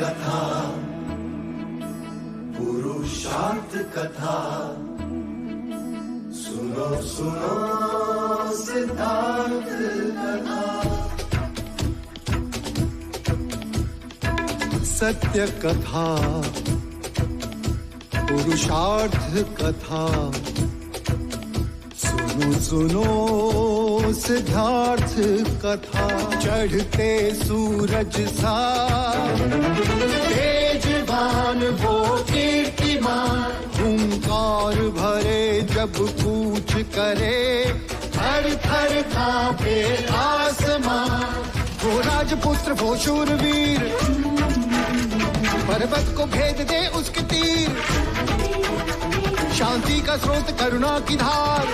कथा, पुरुषार्थ कथा, सुनो सुनो सिद्धार्थ कथा। सत्य कथा, पुरुषार्थ कथा, सुनो सुनो सिद्धार्थ कथा। चढ़ते सूरज सा तेजवान वो कीर्तिमान, हुंकार भरे जब कूच करे, थर थर कांपे आसमान। वो राजपुत्र वो शूरवीर, पर्वत को भेद दे उसके तीर, शांति का स्रोत करुणा की धार,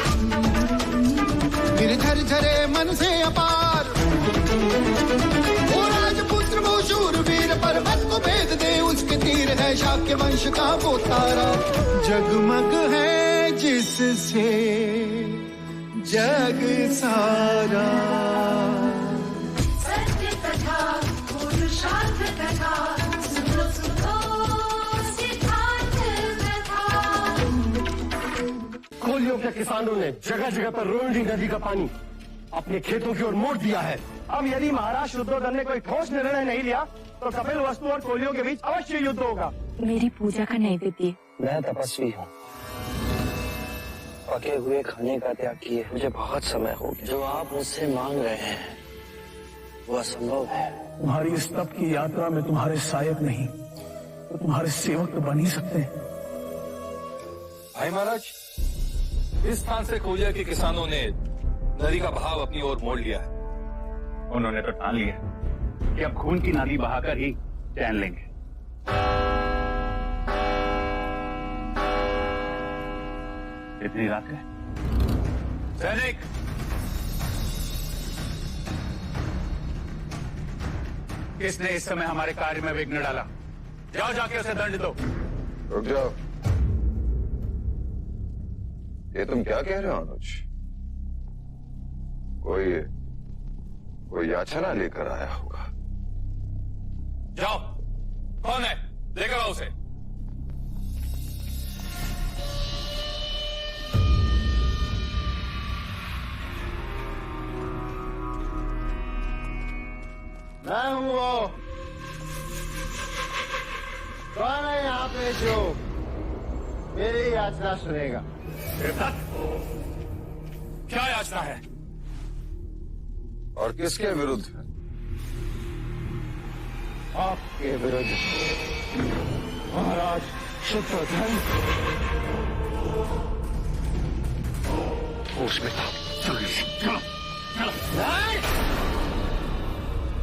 निर्झर झरे मन से अपार। वो राजपुत्र वो शूरवीर, पर्वत को भेद दे उसके तीर, है शाक्य वंश का वो तारा, जगमग है जिससे जग सारा। सत्य कथा, पुरुषार्थ कथा, सुनो सुनो सिद्धार्थ कथा। कोलियों के किसानों ने जगह जगह पर रोहिणी नदी का पानी अपने खेतों की ओर मोड़ दिया है। अब यदि महाराज शुद्धोधन ने कोई ठोस निर्णय नहीं लिया तो कपिल वस्तु और कोलियों के बीच अवश्य युद्ध होगा। मेरी पूजा का नैवेद्य। मैं तपस्वी हूँ, पके हुए खाने का त्याग किए मुझे बहुत समय हो गया। जो आप मुझसे मांग रहे हैं वो असंभव है। तुम्हारी इस तप की यात्रा में तुम्हारे सहायक नहीं तो तुम्हारे सेवक तो बन ही सकते हैं। भाई महाराज, इस स्थान से कोलिया के किसानों ने नदी का बहाव अपनी ओर मोड़ लिया है। उन्होंने तो ठान लिया कि अब खून की नाली बहाकर ही चैन लेंगे। इतनी रात है। सैनिक, किसने इस समय हमारे कार्य में विघ्न डाला? जाओ जाके उसे दंड दो। रुक जाओ, ये तुम क्या कह रहे हो अनुज? कोई याचना लेकर आया होगा। जाओ, कौन है लेकर आओ उसे। मैं हूँ वो, कौन है यहाँ पे जो मेरी याचना सुनेगा? क्या याचना है और किसके विरुद्ध है? आपके विरुद्ध महाराज शुद्धोधन। होश में था। चलो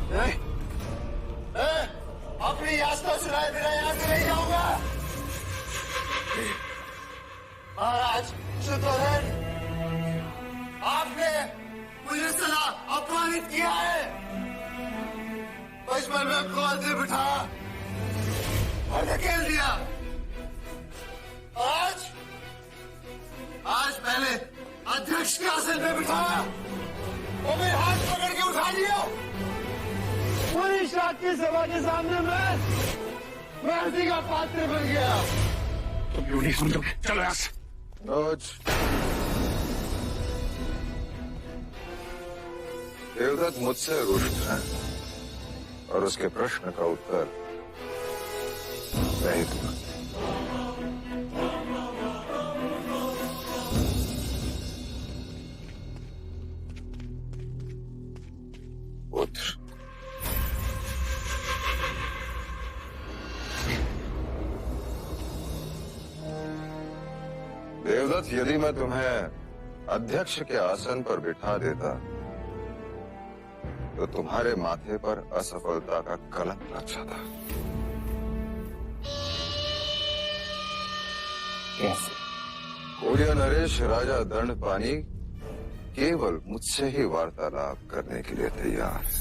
नहीं, अपनी याचना सुनाए बिना यहाँ से नहीं जाऊंगा। महाराज शुद्धोधन, आपने मुझे सदा अपमानित किया है। बचपन में गोद में बिठाया और धकेल दिया। आज पहले अध्यक्ष के आसन पे बिठाया, वो मेरे हाथ पकड़ के उठा लिया। पूरी शाक्य सभा के सामने मैं हंसी का पात्र बन गया। तुम यूं नहीं समझोगे। चलो यहाँ से। देवदत्त मुझसे रुष्ट है और उसके प्रश्न का उत्तर नहीं दूंगा। पुत्र, देवदत्त, यदि मैं तुम्हें अध्यक्ष के आसन पर बिठा देता तो तुम्हारे माथे पर असफलता का कलंक लग जाता। कैसे? कोलिया नरेश राजा दंडपानी केवल मुझसे ही वार्तालाप करने के लिए तैयार है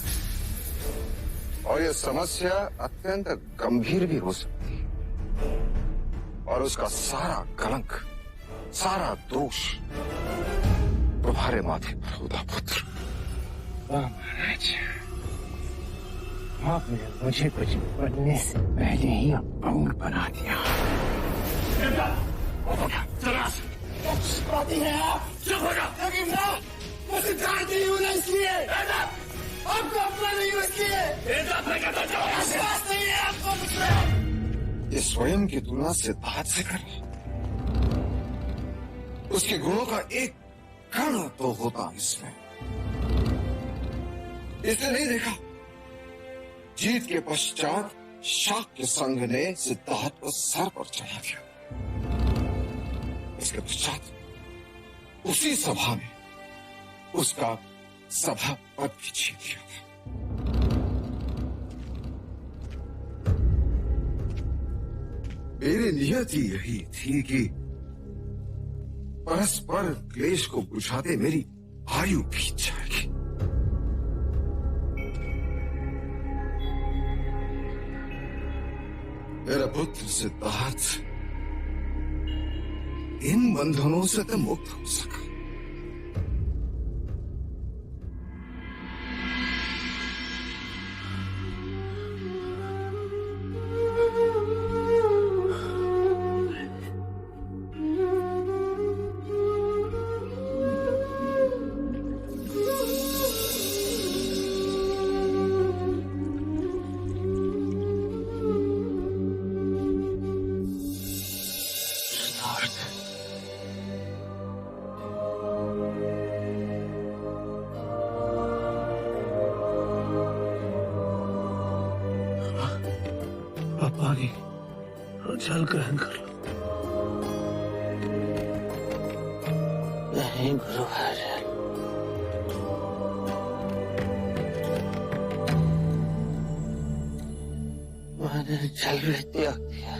और यह समस्या अत्यंत गंभीर भी हो सकती है और उसका सारा कलंक, सारा दोष तुम्हारे माथे पर होगा पुत्र। महाराज, आपने मुझे कुछ बनने से पहले ही अपंग बना दिया। चुप हो जा। लेकिन ना, मैं सिद्धार्थ नहीं हूं ना, इसलिए आपको अपना नहीं हूं, इसलिए विश्वास नहीं है आपको मुझमें। ये स्वयं की तुलना सिद्धार्थ से कर रहा। उसके गुणों का एक कण तो होता इसमें। इसने नहीं देखा जीत के पश्चात शाक्य संघ ने सिद्धार्थ को सर पर चढ़ा दिया। इसके पश्चात उसी सभा में उसका सभा पद भी छीन लिया था। मेरी नियति यही थी कि परस्पर क्लेश को बुझाते मेरी आयु बीत जाएगी। मेरा पुत्र सिद्धार्थ इन बंधनों से तो मुक्त हो सका। पानी और जल ग्रहण कर लो। नहीं गुरुवर, मैंने जल भी त्याग दिया।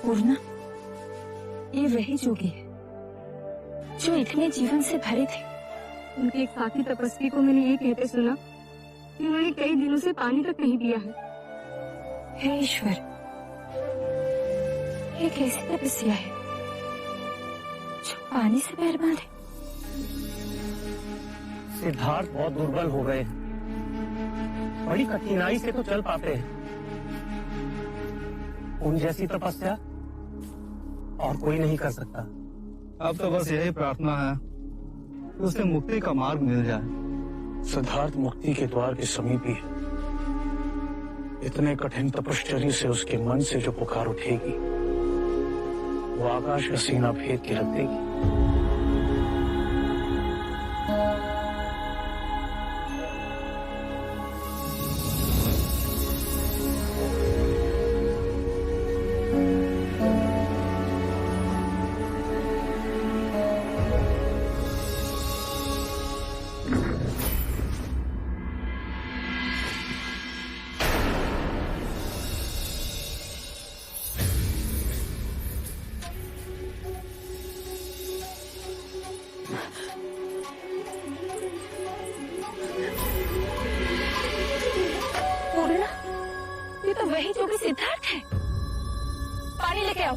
पूर्णा, ये वही जोगी है जो इतने जीवन से भरे थे। उनके एक साथी तपस्वी को मैंने ये कहते सुना कि उन्होंने कई दिनों से पानी तक नहीं पिया है। हे ईश्वर, ये कैसी तपस्या है जो पानी से पैर बांधे? सिद्धार्थ बहुत दुर्बल हो गए, बड़ी कठिनाई से तो चल पाते हैं। उन जैसी तपस्या और कोई नहीं कर सकता। अब तो बस यही प्रार्थना है कि उसे मुक्ति का मार्ग मिल जाए। सिद्धार्थ मुक्ति के द्वार के समीप ही है। इतने कठिन तपश्चर्या से उसके मन से जो पुकार उठेगी वो आकाश का सीना भेद के रख देगी। ये तो वही जो भी सिद्धार्थ है। पानी लेके आओ।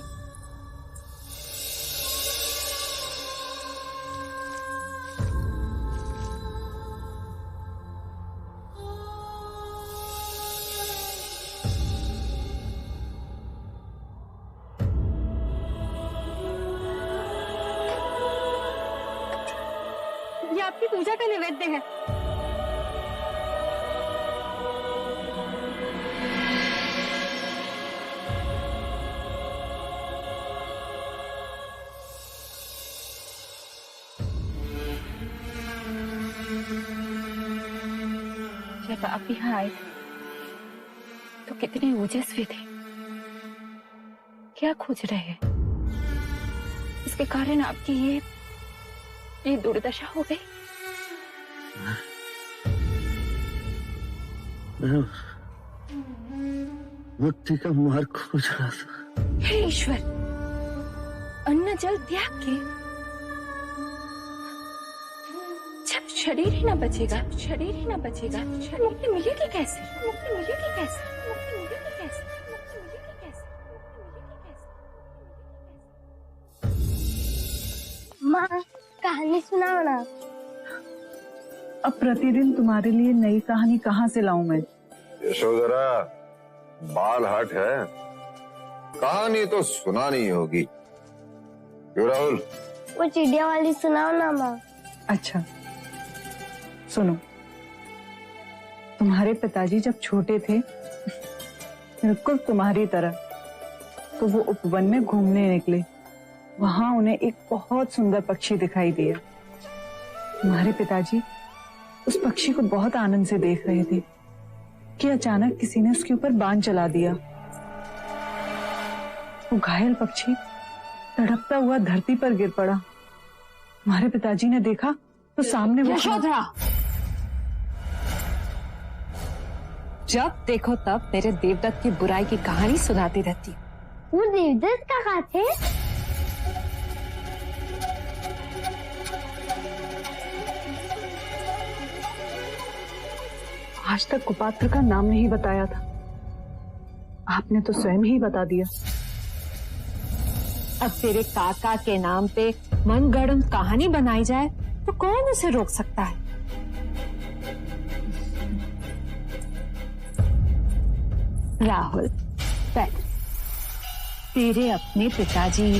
ये आपकी पूजा का नैवेद्य है। जब आप यहाँ आए थे कितने ओजस्वी थे, क्या खोज रहे हैं? इसके कारण आपकी ये दुर्दशा हो गई। मुक्ति का मार्ग खोज रहा था। हे ईश्वर, अन्न जल त्याग के जब शरीर ही ना बचेगा, मुक्ति मिलेगी कैसे? मुक्ति मिलेगी कैसे? मुक्ति मिलेगी कैसे? मुक्ति मिलेगी कैसे? माँ, कहानी सुनाओ ना। अब प्रतिदिन तुम्हारे लिए नई कहानी कहाँ से लाऊं मैं? यशोधरा, बाल हट है, कहानी तो सुनानी होगी। क्यों राहुल? वो चिड़िया वाली सुनाओ ना माँ। अच्छा सुनो, तुम्हारे पिताजी जब छोटे थे, बिल्कुल तुम्हारी तरह, तो वो उपवन में घूमने निकले। वहां उन्हें एक बहुत सुंदर पक्षी दिखाई दिया। तुम्हारे पिताजी उस पक्षी को बहुत आनंद से देख रहे थे कि अचानक किसी ने उसके ऊपर बाण चला दिया। वो घायल पक्षी तड़पता हुआ धरती पर गिर पड़ा। तुम्हारे पिताजी ने देखा तो सामने वो यशोधरा, जब देखो तब मेरे देवदत्त की बुराई की कहानी सुनाती रहती। वो देवदत्त कहाँ थे? आज तक कुपात्र का नाम नहीं बताया था, आपने तो स्वयं ही बता दिया। अब तेरे काका के नाम पे मनगढ़ंत कहानी बनाई जाए तो कौन उसे रोक सकता है? राहुल, बैठ। तेरे अपने पिताजी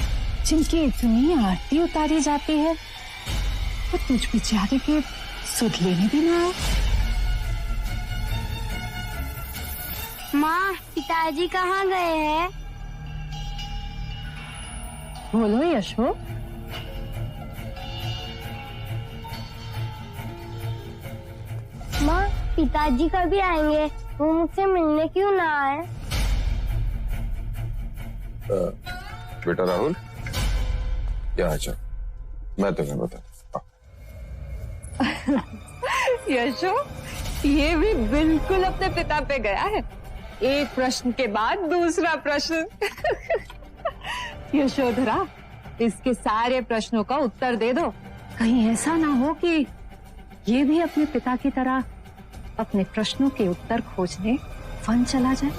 जिनकी इतनी आरती उतारी जाती है, वो तुझ बेचारे के सुध लेने भी ना आए। माँ, पिताजी कहाँ गए हैं? बोलो यशो। माँ, पिताजी कभी आएंगे? वो मुझसे मिलने क्यों ना आए? बेटा राहुल, यहाँ चल, मैं तुम्हें बता। यशो, ये भी बिल्कुल अपने पिता पे गया है। एक प्रश्न के बाद दूसरा प्रश्न। यशोधरा, इसके सारे प्रश्नों का उत्तर दे दो। कहीं ऐसा ना हो कि ये भी अपने पिता की तरह अपने प्रश्नों के उत्तर खोजने वन चला जाए।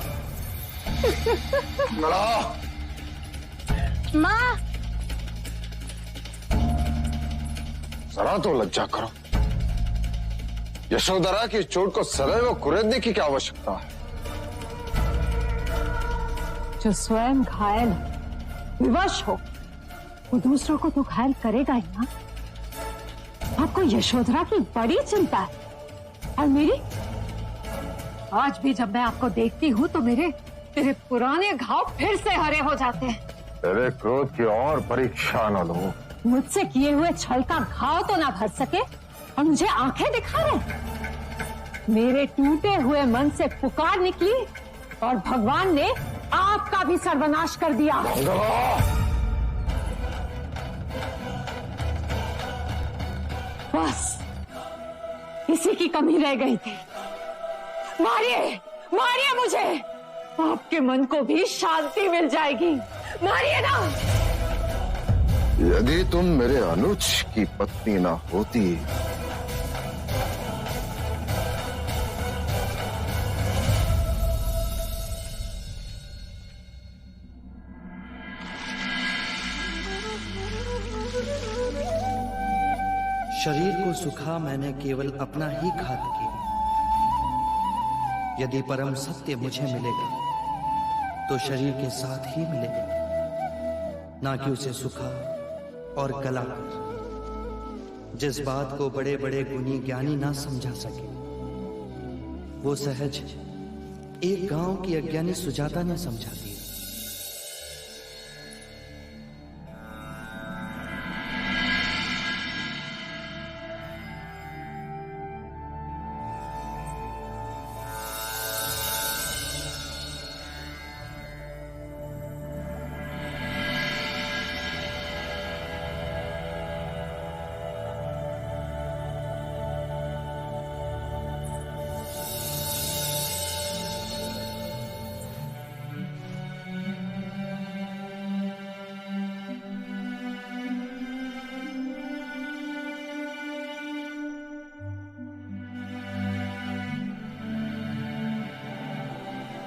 माँ, जरा तो लज्जा करो। यशोधरा की चोट को सदैव कुरेदने की क्या आवश्यकता है? जो स्वयं घायल विवश हो, वो दूसरों को तो घायल करेगा ही ना। आपको यशोधरा की बड़ी चिंता है, और मेरी? आज भी जब मैं आपको देखती हूँ तो तेरे पुराने घाव फिर से हरे हो जाते हैं। तेरे क्रोध की और परीक्षा न लो। मुझसे किए हुए छल का घाव तो ना भर सके और मुझे आंखें दिखा रहे। मेरे टूटे हुए मन से पुकार निकली और भगवान ने आपका भी सर्वनाश कर दिया। बस इसी की कमी रह गई थी। मारिए, मारिए मुझे, आपके मन को भी शांति मिल जाएगी। मारिए ना। यदि तुम मेरे अनुज की पत्नी ना होती शरीर को सुखा मैंने केवल अपना ही घात किया। यदि परम सत्य मुझे मिलेगा तो शरीर के साथ ही मिलेगा, ना कि उसे सुखा और गला कर। जिस बात को बड़े बड़े गुणी ज्ञानी ना समझा सके, वो सहज एक गांव की अज्ञानी सुजाता ने समझा दिया।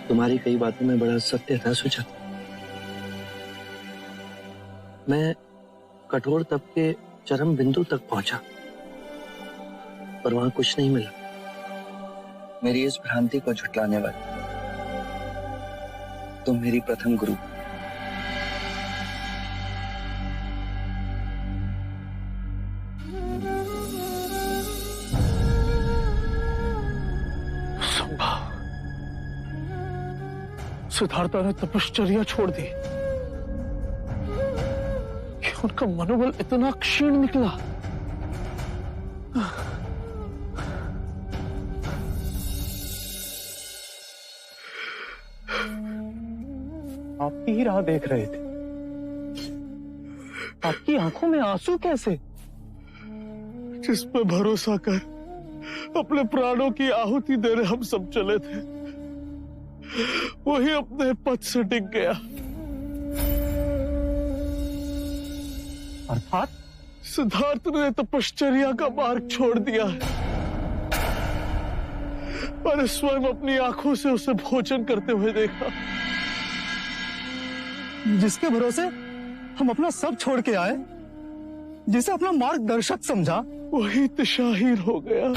तुम्हारी कई बातों में बड़ा सत्य था सुजाता। मैं कठोर तप के चरम बिंदु तक पहुंचा, पर वहां कुछ नहीं मिला। मेरी इस भ्रांति को झुटलाने वाली तुम मेरी प्रथम गुरु। सिद्धार्था ने तपश्चर्या छोड़ दी कि उनका मनोबल इतना क्षीण निकला। आपकी ही राह देख रहे थे, आपकी आंखों में आंसू कैसे? जिस पे भरोसा कर अपने प्राणों की आहुति देने हम सब चले थे, वही अपने पद से डिग गया। अर्थात सिद्धार्थ ने तपश्चर्या का मार्ग छोड़ दिया है और स्वयं अपनी आंखों से उसे भोजन करते हुए देखा। जिसके भरोसे हम अपना सब छोड़ के आए, जिसे अपना मार्गदर्शक समझा, वही दिशाहीन हो गया।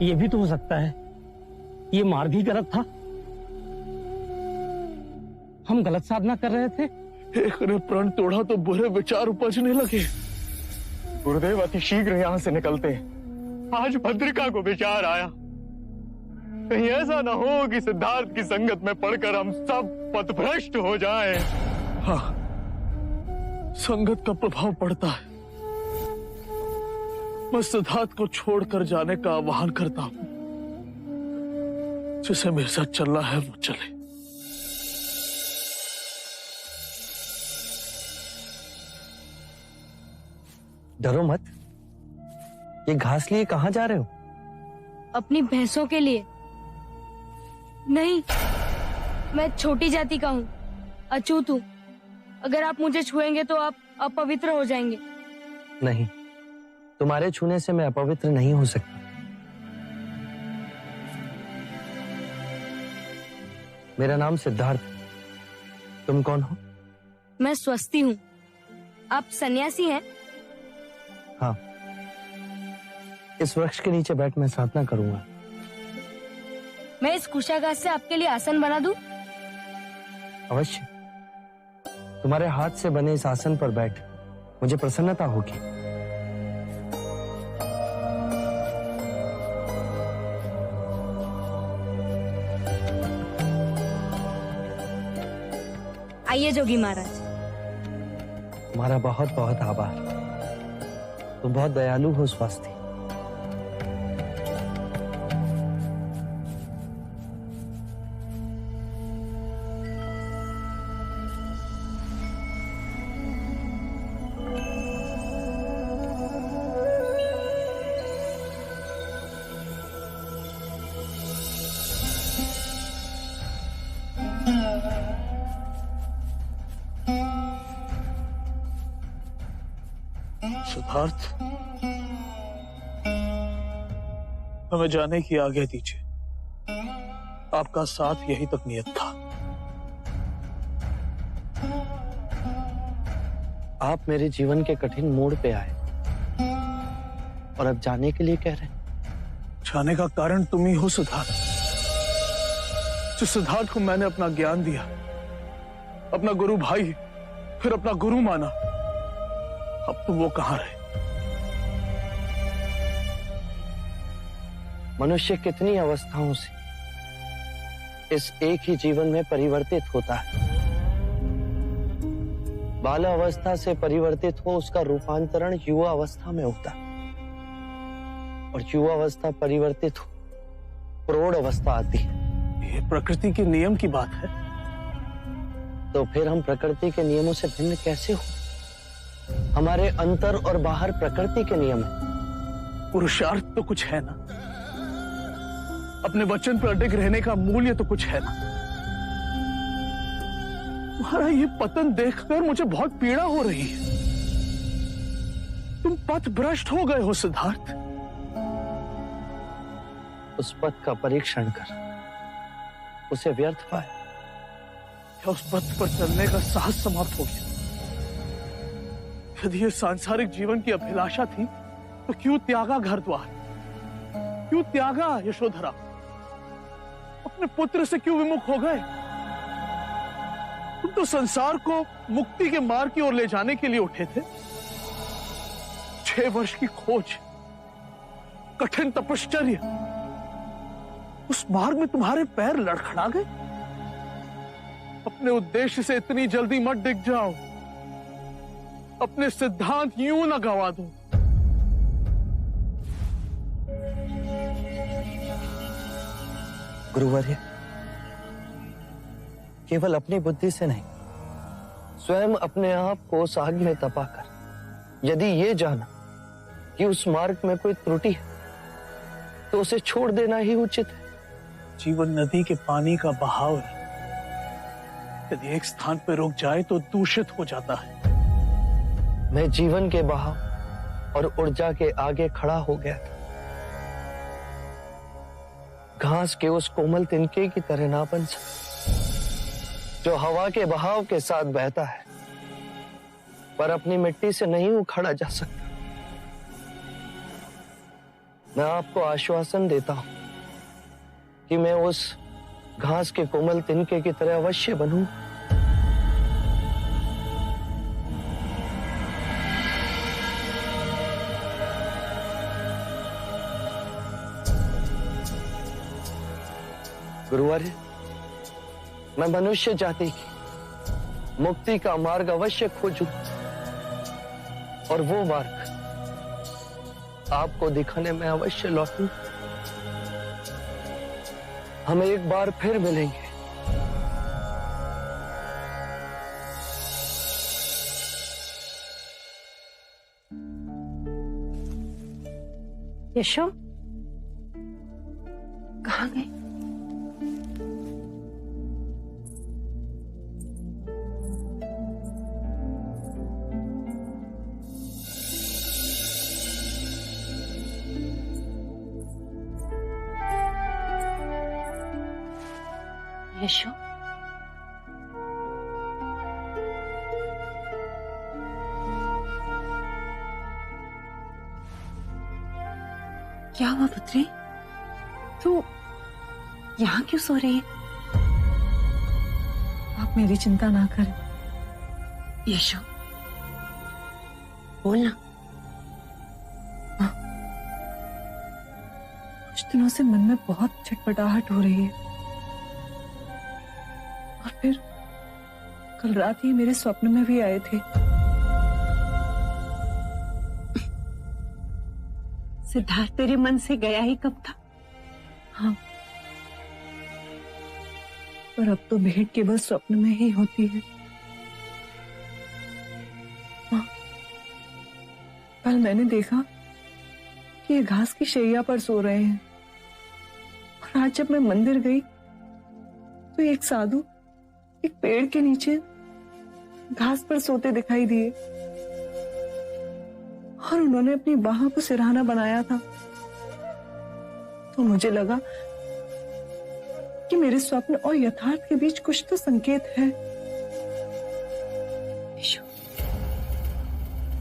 ये भी तो हो सकता है ये मार्ग ही गलत था, हम गलत साधना कर रहे थे। एक ने प्रण तोड़ा तो बुरे विचार उपजने लगे। गुरुदेव अति शीघ्र यहां से निकलते हैं। आज भद्रिका को विचार आया, कहीं ऐसा ना हो कि सिद्धार्थ की संगत में पड़कर हम सब पथभ्रष्ट हो जाएं। हाँ, संगत का प्रभाव पड़ता है। मैं सिद्धार्थ को छोड़कर जाने का आह्वान करता हूं। जिसे मेरे साथ चलना है वो चले। डरो मत। ये घास लिए कहां जा रहे हो? अपनी भैंसों के लिए। नहीं, मैं छोटी जाति का हूँ, अछूत हूँ। अगर आप मुझे छुएंगे तो आप अपवित्र हो जाएंगे। नहीं, तुम्हारे छूने से मैं अपवित्र नहीं हो सकता। मेरा नाम सिद्धार्थ। तुम कौन हो? मैं स्वस्ति हूँ। आप सन्यासी हैं? हाँ, इस वृक्ष के नीचे बैठ मैं साधना करूंगा। मैं इस कुशाघास से आपके लिए आसन बना दूं? अवश्य। तुम्हारे हाथ से बने इस आसन पर बैठ मुझे प्रसन्नता होगी। आइए जोगी महाराज। तुम्हारा बहुत बहुत आभार। तुम बहुत दयालु हो स्वस्ति। सिद्धार्थ, हमें जाने की आज्ञा दीजिए। आपका साथ यहीं तक नियत था। आप मेरे जीवन के कठिन मोड़ पे आए और अब जाने के लिए कह रहे हैं। जाने का कारण तुम ही हो सिद्धार्थ। जिस सिद्धार्थ को मैंने अपना ज्ञान दिया, अपना गुरु भाई, फिर अपना गुरु माना, अब तुम वो कहां रहे? मनुष्य कितनी अवस्थाओं से इस एक ही जीवन में परिवर्तित होता है। बाल अवस्था से परिवर्तित हो उसका रूपांतरण युवा अवस्था में होता है, और युवा अवस्था परिवर्तित हो प्रौढ़ अवस्था आती है। ये प्रकृति के नियम की बात है। तो फिर हम प्रकृति के नियमों से भिन्न कैसे हो? हमारे अंतर और बाहर प्रकृति के नियम है। पुरुषार्थ तो कुछ है ना, अपने वचन पर अडिग रहने का मूल्य तो कुछ है ना। तुम्हारा ये पतन देखकर मुझे बहुत पीड़ा हो रही है। तुम पथ भ्रष्ट हो गए हो सिद्धार्थ। उस पथ का परीक्षण कर उसे व्यर्थ पाया? क्या उस पथ पर चलने का साहस समाप्त हो गया? यदि ये सांसारिक जीवन की अभिलाषा थी तो क्यों त्यागा घर द्वार, क्यों त्यागा यशोधरा, अपने पुत्र से क्यों विमुख हो गए? तुम तो संसार को मुक्ति के मार्ग की ओर ले जाने के लिए उठे थे। 6 वर्ष की खोज, कठिन तपश्चर्या, उस मार्ग में तुम्हारे पैर लड़खड़ा गए। अपने उद्देश्य से इतनी जल्दी मत डिग जाओ, अपने सिद्धांत यूं न गवा दो। गुरुवर्य, केवल अपनी बुद्धि से नहीं, स्वयं अपने आप को उस आग में तपाकर यदि ये जाना कि उस मार्ग में कोई त्रुटि है तो उसे छोड़ देना ही उचित है। जीवन नदी के पानी का बहाव है, यदि एक स्थान पर रुक जाए तो दूषित हो जाता है। मैं जीवन के बहाव और ऊर्जा के आगे खड़ा हो गया था। घास के उस कोमल तिनके की तरह ना बन सकता जो हवा के बहाव के साथ बहता है, पर अपनी मिट्टी से नहीं उखड़ा जा सकता। मैं आपको आश्वासन देता हूं कि मैं उस घास के कोमल तिनके की तरह अवश्य बनूं। गुरुवर्य, मैं मनुष्य जाति की मुक्ति का मार्ग अवश्य खोजूं और वो मार्ग आपको दिखाने में अवश्य लौटूं। हम एक बार फिर मिलेंगे। यशो, कहाँ गए? यशो, क्या हुआ पुत्री? तू यहाँ क्यों सो रही है? आप मेरी चिंता ना करें। यशो, बोलना। कुछ दिनों से मन में बहुत छटपटाहट हो रही है और फिर कल रात ये मेरे स्वप्न में भी आए थे। सिद्धार्थ तेरे मन से गया ही कब था? हाँ, पर अब तो भेंट केवल स्वप्न में ही होती है। हाँ, कल मैंने देखा कि ये घास की शैया पर सो रहे हैं और आज जब मैं मंदिर गई तो एक साधु एक पेड़ के नीचे घास पर सोते दिखाई दिए और उन्होंने अपनी बाहों को सिरहाना बनाया था। तो मुझे लगा कि मेरे स्वप्न और यथार्थ के बीच कुछ तो संकेत है।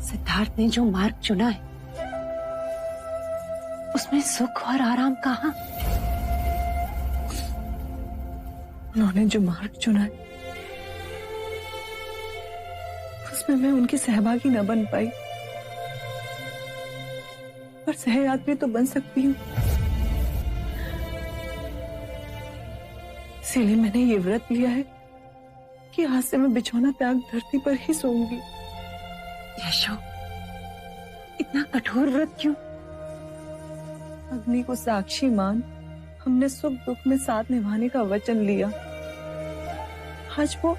सिद्धार्थ ने जो मार्ग चुना है उसमें सुख और आराम कहाँ? उन्होंने जो मार्ग चुना है उसमें मैं उनकी सहभागी न बन पाई, पर सहयात्री तो बन सकती हूँ। इसीलिए मैंने ये व्रत लिया है कि आज से मैं बिछौना त्याग धरती पर ही सोऊंगी। यशो, इतना कठोर व्रत क्यों? अग्नि को साक्षी मान हमने सुख दुख में साथ निभाने का वचन लिया। आज वो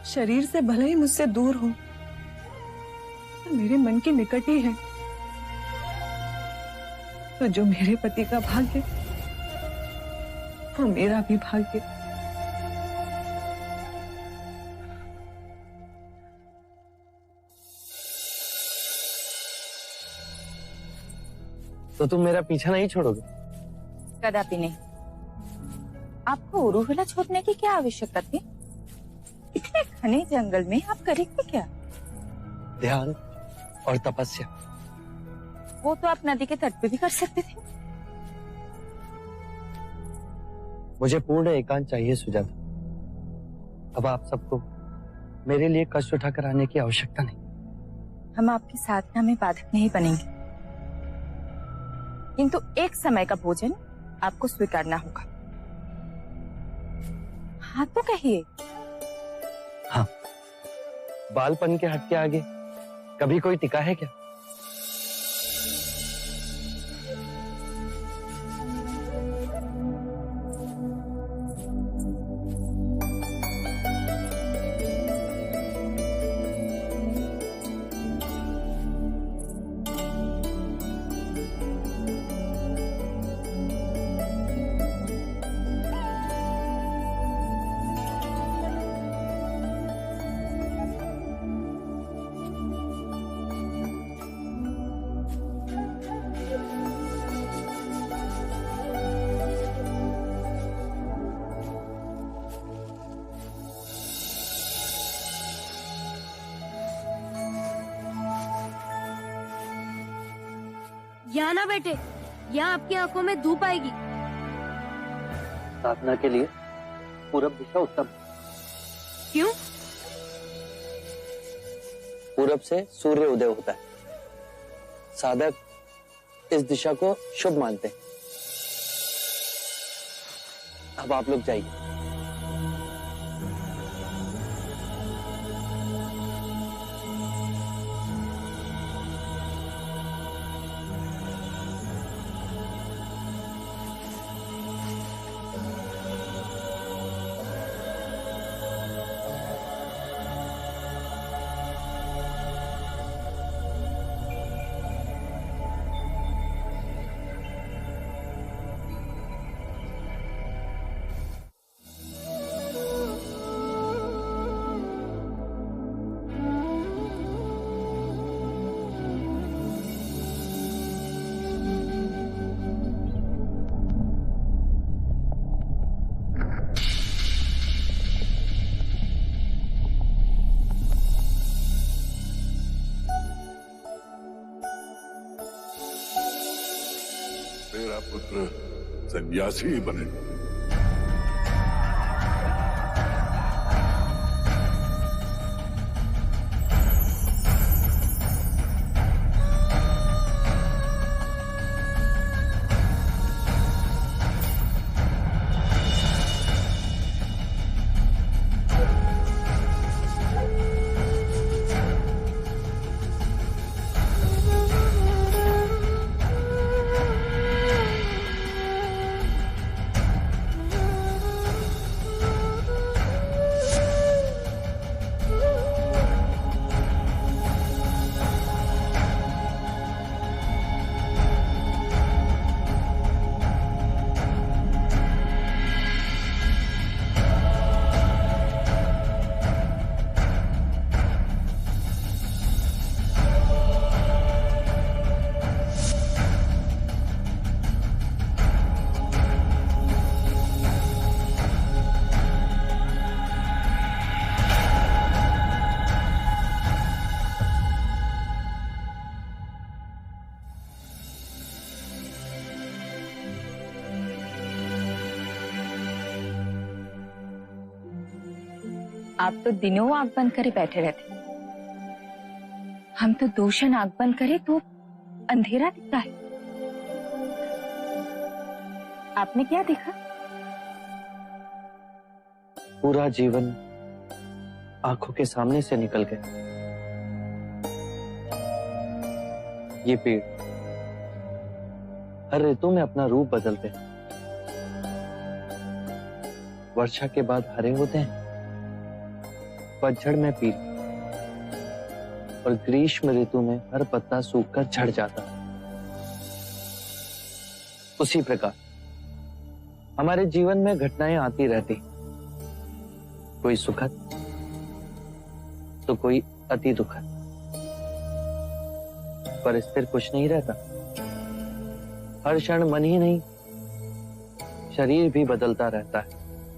शरीर से भले ही मुझसे दूर हो, पर मेरे मन के निकट ही है। तो जो मेरे पति का भाग्य वो मेरा भी भाग्य। तो तुम मेरा पीछा नहीं छोड़ोगे? कदापि नहीं। आपको उरूहला छोड़ने की क्या आवश्यकता थी? इतने घने जंगल में आप करेंगे क्या? ध्यान और तपस्या। वो तो आप नदी के तट पे भी कर सकते थे। मुझे पूर्ण एकांत चाहिए सुजाता। अब आप सबको मेरे लिए कष्ट उठाकर आने की आवश्यकता नहीं। हम आपकी साधना में बाधक नहीं बनेंगे, किंतु एक समय का भोजन आपको स्वीकारना होगा। हाँ तो कहिए। हाँ, बालपन के हट के आगे कभी कोई टिका है क्या? यहाँ ना बैठे, यहाँ आपकी आंखों में धूप आएगी। साधना के लिए पूरब दिशा उत्तम। क्यों? पूरब से सूर्य उदय होता है। साधक इस दिशा को शुभ मानते हैं। अब आप लोग जाइए। तेरा पुत्र सन्यासी बने। आप तो दिनों आग बंद करे बैठे रहते, हम तो दूषण आग बंद करे तो अंधेरा दिखता है। आपने क्या देखा? पूरा जीवन आंखों के सामने से निकल गया। ये पेड़ हर ऋतु में अपना रूप बदलते हैं। वर्षा के बाद हरे होते हैं, पतझड़ में पीले, और ग्रीष्म ऋतु में हर पत्ता सूखकर झड़ जाता है। उसी प्रकार हमारे जीवन में घटनाएं आती रहती, कोई सुखद तो कोई अति दुखद, पर स्थिर कुछ नहीं रहता। हर क्षण मन ही नहीं, शरीर भी बदलता रहता है।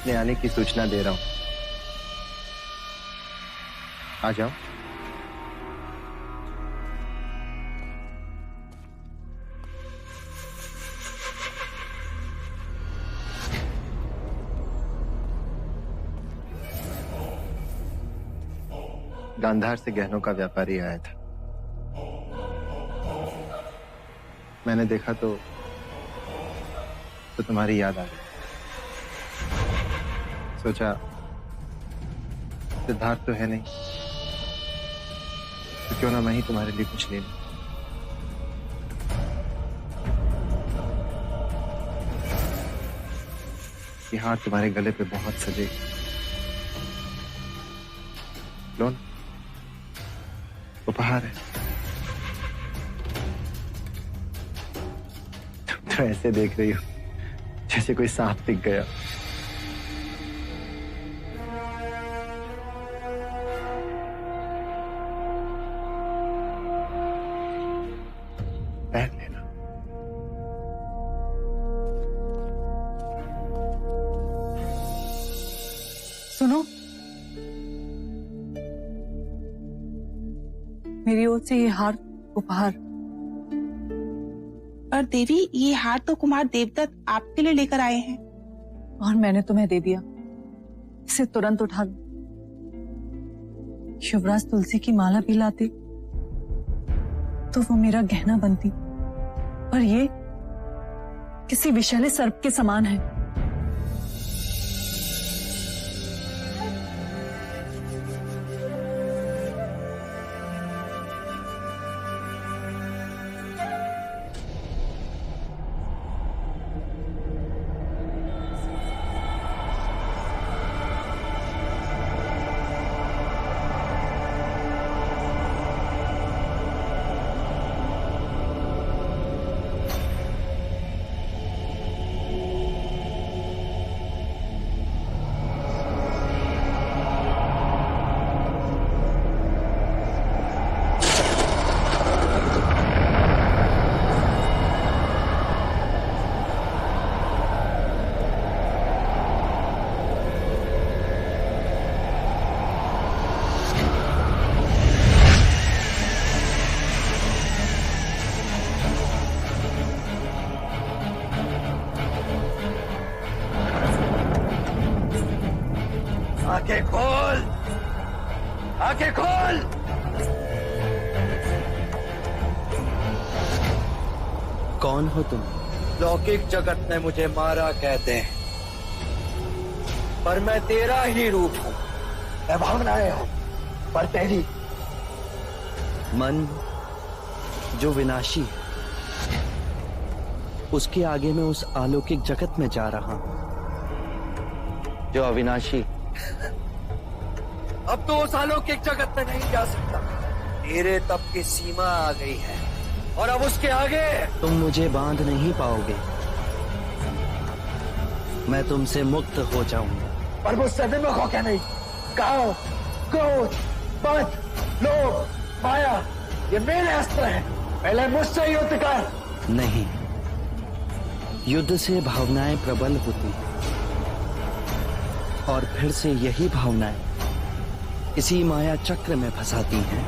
अपने आने की सूचना दे रहा हूं। आ जाओ। गांधार से गहनों का व्यापारी आया था। मैंने देखा तो तुम्हारी याद आ गई। सोचा सिद्धार्थ तो है नहीं, तो क्यों ना मैं ही तुम्हारे लिए कुछ ले लूं। ये हार तुम्हारे गले पे बहुत सजेगा। लो ना, उपहार है। तुम तो ऐसे देख रही हो जैसे कोई सांप दिख गया। पहन लेना। सुनो, मेरी ओर से ये हार उपहार। पर देवी, ये हार तो कुमार देवदत्त आपके लिए लेकर आए हैं। और मैंने तुम्हें दे दिया। इसे तुरंत उठा लो। शिवराज तुलसी की माला भी लाते तो वो मेरा गहना बनती, पर ये किसी विषैले सर्प के समान है। आंखें खोल, आंखें खोल। कौन हो तुम? लौकिक जगत में मुझे मारा कहते हैं, पर मैं तेरा ही रूप हूं। मैं भावनाएं हूं, पर तेरी। मन जो विनाशी है, उसके आगे मैं उस अलौकिक जगत में जा रहा हूं जो अविनाशी। अब तो उस अलौकिक जगत में नहीं जा सकता। तेरे तप की सीमा आ गई है, और अब उसके आगे तुम मुझे बांध नहीं पाओगे। मैं तुमसे मुक्त हो जाऊंगा। पर मुझसे विमुख हो क्या नहीं? काम, क्रोध, मद, लोभ, माया, ये मेरे अस्त्र हैं। पहले मुझसे युद्ध कर। नहीं, युद्ध से भावनाएं प्रबल होती हैं, और फिर से यही भावनाएं इसी माया चक्र में फंसाती हैं।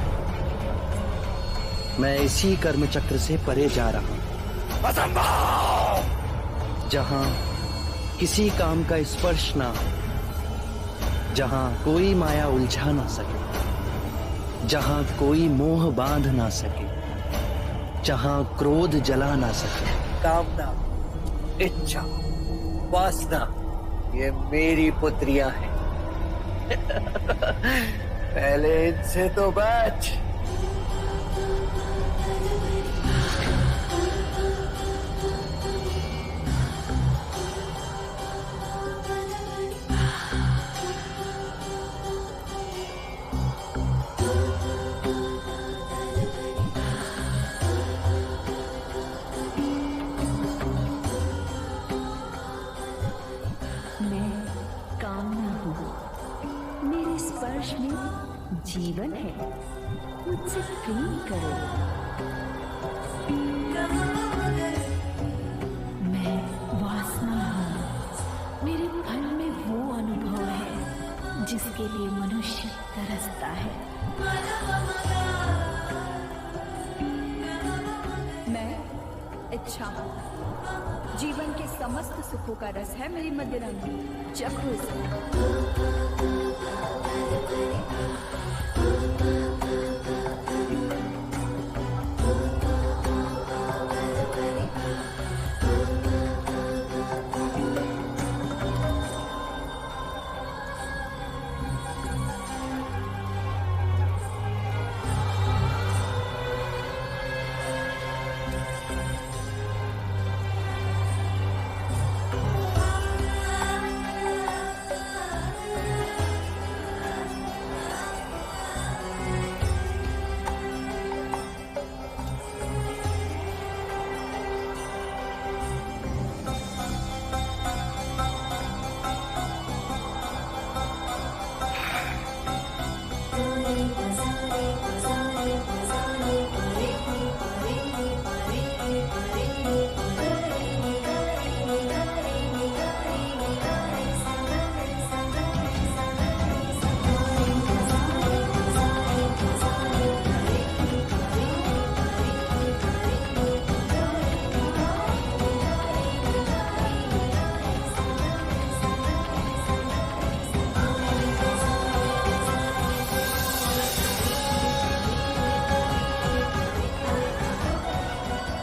मैं इसी कर्म चक्र से परे जा रहा हूं, असंभव। जहां किसी काम का स्पर्श ना हो, जहां कोई माया उलझा ना सके, जहां कोई मोह बांध ना सके, जहां क्रोध जला ना सके। कामना, इच्छा, वासना, ये मेरी पुत्रियां हैं। पहले इनसे तो बच। स्पर्श में जीवन है, मुझसे प्रेम करो। मैं वासना हूँ, मेरे फल में वो जिसके लिए मनुष्य तरसता है। मैं इच्छा हूँ। जीवन के समस्त सुखों का रस है मेरी मध्य रंग। चखो इसे।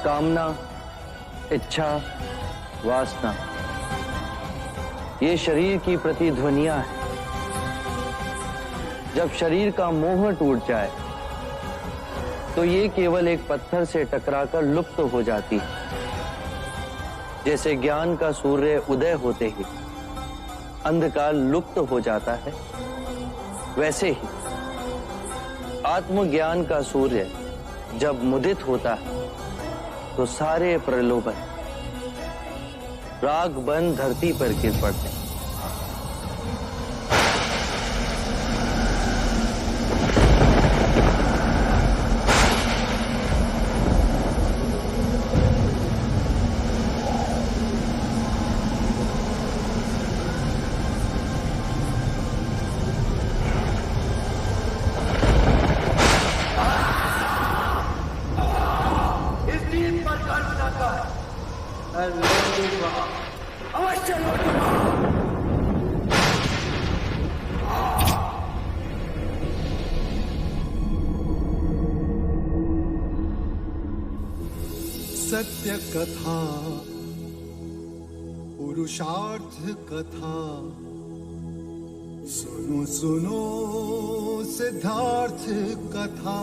कामना, इच्छा, वासना, ये शरीर की प्रतिध्वनियां हैं। जब शरीर का मोह टूट जाए तो ये केवल एक पत्थर से टकराकर लुप्त हो जाती है। जैसे ज्ञान का सूर्य उदय होते ही अंधकार लुप्त हो जाता है, वैसे ही आत्मज्ञान का सूर्य जब मुदित होता है तो सारे प्रलोभन राग बन धरती पर गिर पड़ते हैं। सत्य कथा, पुरुषार्थ कथा, सुनो सुनो सिद्धार्थ कथा।